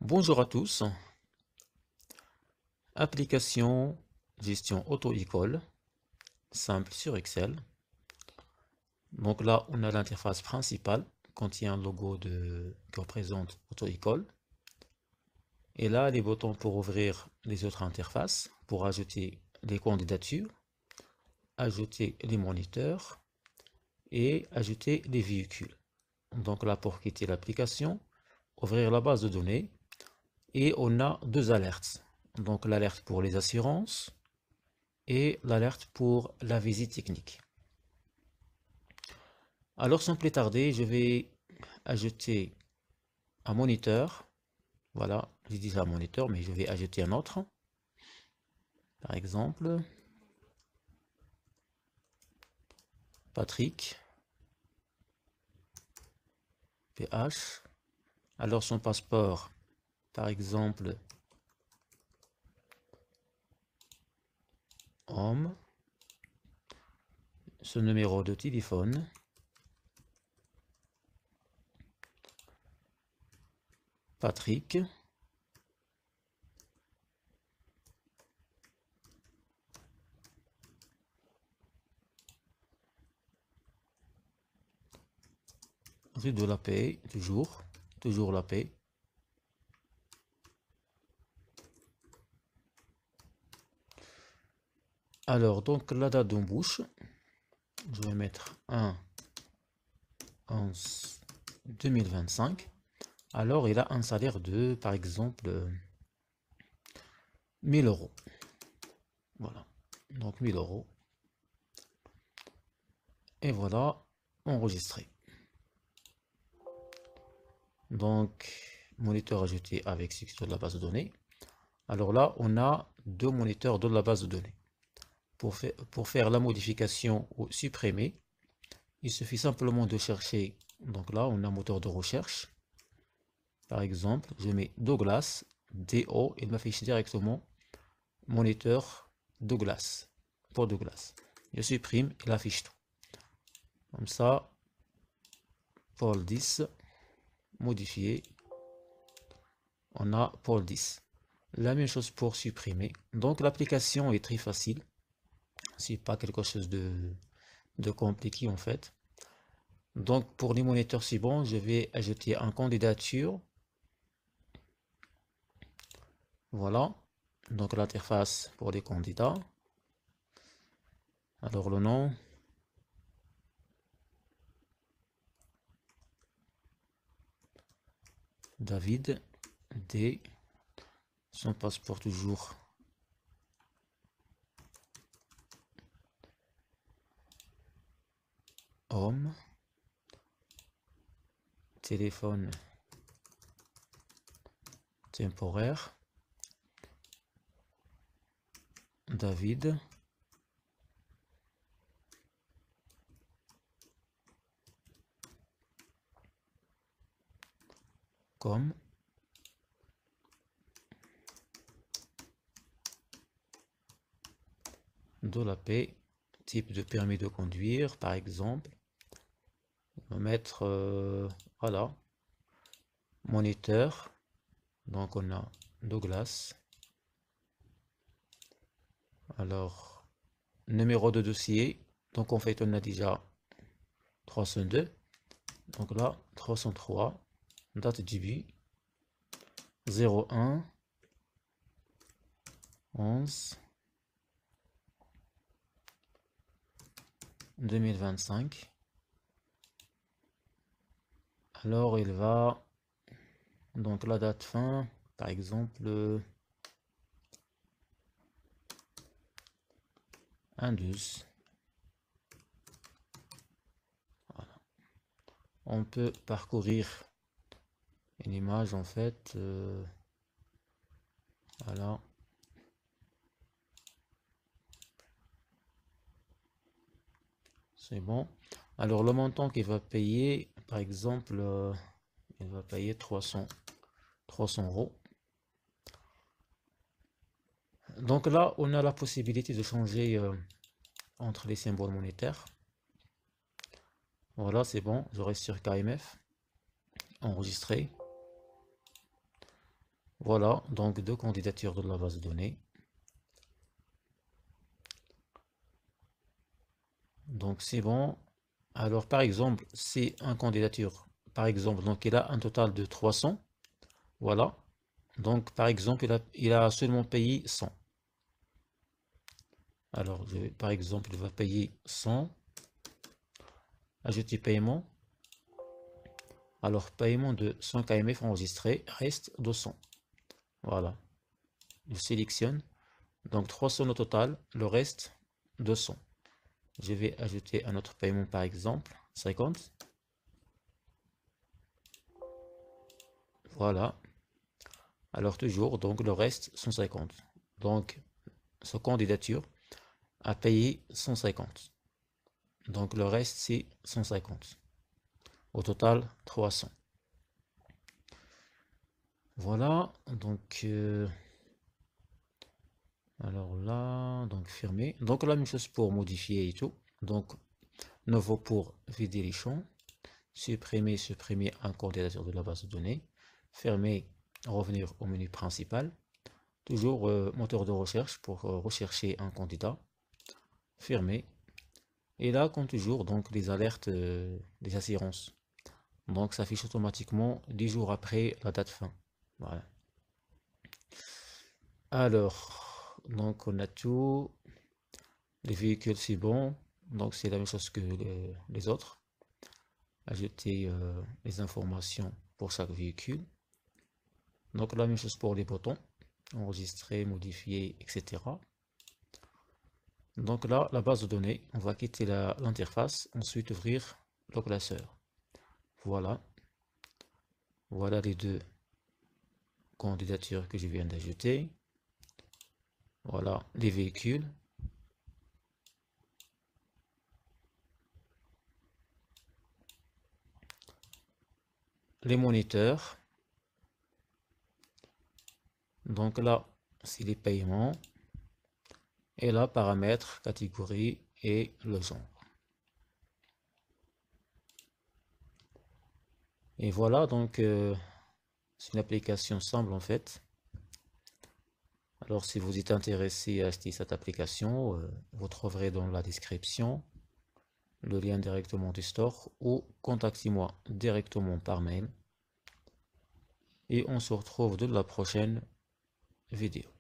Bonjour à tous. Application gestion auto-école simple sur Excel. Donc là, on a l'interface principale qui contient un logo qui représente auto-école. Et là, les boutons pour ouvrir les autres interfaces, pour ajouter les candidatures, ajouter les moniteurs et ajouter les véhicules. Donc là, pour quitter l'application, ouvrir la base de données et on a deux alertes. Donc l'alerte pour les assurances et l'alerte pour la visite technique. Alors sans plus tarder, je vais ajouter un moniteur. Voilà, j'ai dit un moniteur, mais je vais ajouter un autre. Par exemple, Patrick, PH. Alors son passeport, par exemple, homme. Ce numéro de téléphone. Patrick. Rue de la Paix, toujours la Paix. Alors, donc la date d'embauche, je vais mettre 1/11/2025. Alors, il a un salaire de, par exemple, 1000 euros. Voilà, donc 1000 euros. Et voilà, enregistré. Donc, moniteur ajouté avec succès de la base de données. Alors là, on a deux moniteurs de la base de données. Pour faire la modification ou supprimer, il suffit simplement de chercher. Donc là, on a un moteur de recherche. Par exemple, je mets Douglas, DO, il m'affiche directement moniteur Douglas, pour Douglas. Je supprime, il affiche tout. Comme ça, Paul 10, modifié, on a Paul 10. La même chose pour supprimer. Donc l'application est très facile. C'est pas quelque chose de compliqué en fait. Donc pour les moniteurs, c'est bon. Je vais ajouter une candidature. Voilà. Donc l'interface pour les candidats. Alors le nom. David D. Son passeport toujours. Homme. Téléphone temporaire. David. Comme. De la paix. Type de permis de conduire, par exemple. On va mettre, voilà, moniteur. Donc on a Douglas. Alors, numéro de dossier. Donc en fait, on a déjà 302. Donc là, 303. Date du début. 01 11 2025. Alors il va, donc la date fin, par exemple, 1/12. Voilà. On peut parcourir une image en fait. Voilà. C'est bon. Alors le montant qu'il va payer, par exemple, il va payer 300 euros. Donc là, on a la possibilité de changer entre les symboles monétaires. Voilà, c'est bon. Je reste sur KMF. Enregistrer. Voilà, donc deux candidatures de la base de données. Donc c'est bon. Alors par exemple, c'est un candidature. Par exemple, donc il a un total de 300. Voilà. Donc par exemple, il a seulement payé 100. Alors par exemple, il va payer 100. Ajouter paiement. Alors paiement de 100 kmf enregistré reste 200. Voilà. Je sélectionne. Donc 300 au total, le reste 200. Je vais ajouter un autre paiement par exemple, 50. Voilà. Alors toujours, donc le reste 150. Donc sa candidature a payé 150. Donc le reste c'est 150. Au total 300. Voilà. Donc alors là, donc fermer. Donc la même chose pour modifier et tout. Donc nouveau pour vider les champs. Supprimer un candidature de la base de données. Fermer, revenir au menu principal. Toujours moteur de recherche pour rechercher un candidat. Fermer. Et là, comme toujours, donc les alertes des assurances. Donc ça affiche automatiquement 10 jours après la date fin. Voilà. Alors, donc on a tout. Les véhicules, c'est bon. Donc c'est la même chose que les autres. Ajouter les informations pour chaque véhicule. Donc la même chose pour les boutons. Enregistrer, modifier, etc. Donc là, la base de données, on va quitter l'interface, ensuite ouvrir le classeur. Voilà. Voilà les deux candidatures que je viens d'ajouter. Voilà les véhicules. Les moniteurs. Donc là, c'est les paiements. Et là, paramètres, catégorie et le genre. Et voilà, donc c'est une application simple en fait. Alors si vous êtes intéressé à acheter cette application, vous trouverez dans la description le lien directement du store ou contactez-moi directement par mail. Et on se retrouve dans la prochaine vidéo.